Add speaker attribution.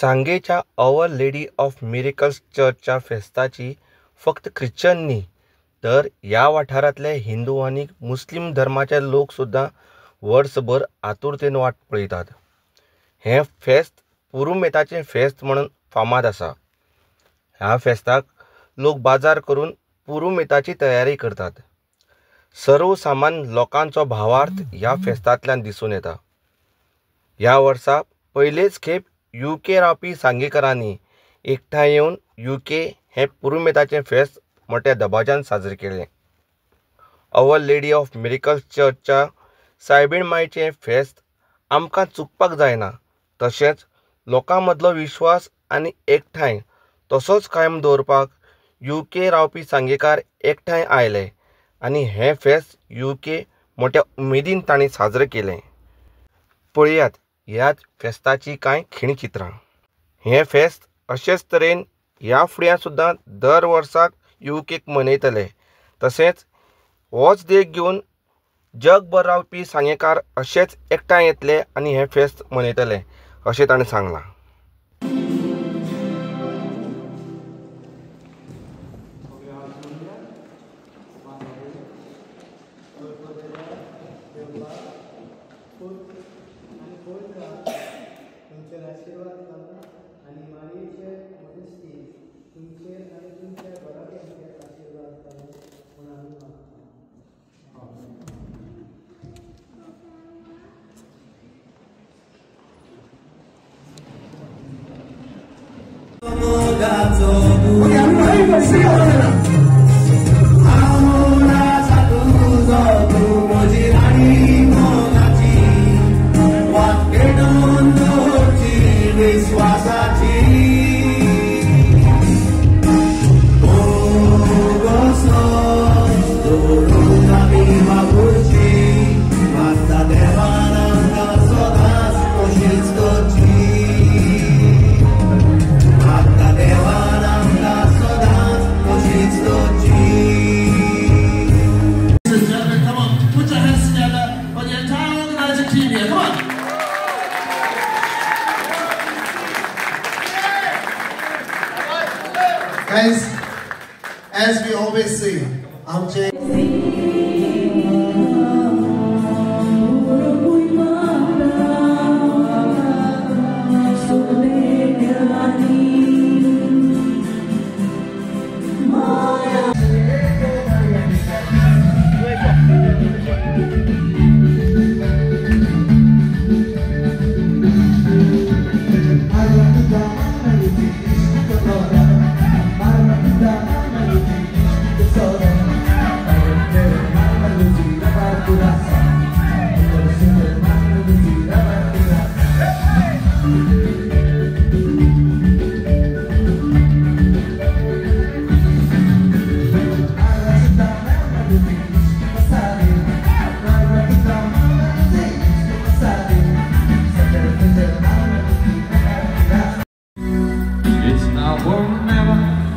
Speaker 1: सांगेच्या our lady of miracles चर्चच्या फेस्ताची फक्त Christian न्ही तर ह्या वाठारांतले हिंदू आनी मुस्लिम धर्माचे लोक सुद्दां वर्सभर आतुरतेन वाट पळयतात. हें फेस्त पुरुमेताचें फेस्त म्हणून फामाद आसा. ह्या फेस्ताक लोक बाजार करून पुरुमेताची तयारी करतात. सर्वसामान लोकांचो भावार्थ ह्या फेस्तांतल्यान दिसून येता. ह्या वर्सा पयलेच खेप UK रावपी सांगेकारांनी एकठांय येवन UK हें पुरुमेताचें फेस्त मोठ्या दबाज्यान साजरे केलें. अवर लेडी ऑफ मिरेकल्स चर्चच्या सायबीण मायेचें फेस्त आमकां चुकपाक जायना. तशेंच लोकां मदलो विश्वास आनी एकठांय तसोच कायम दवरपाक UK रावपी सांगेकार एकठांय आयले आनी हें फेस्त UK मोठ्या उमेदीन तांणी साजरें केलें. पळयात ह्याच फेस्ताची कांय खिणचित्रां. हें फेस्त अशेच तरेन ह्या फुडें सुद्दां दर वर्साक UKक मनयतले. तशेंच होच देख घेवन जगभर रावपी सांगेकार अशेच एकठांय येतले आनी हें फेस्त मनयतले अशें ताणें सांगलां.
Speaker 2: Guys, as we always say,
Speaker 3: It's now or never.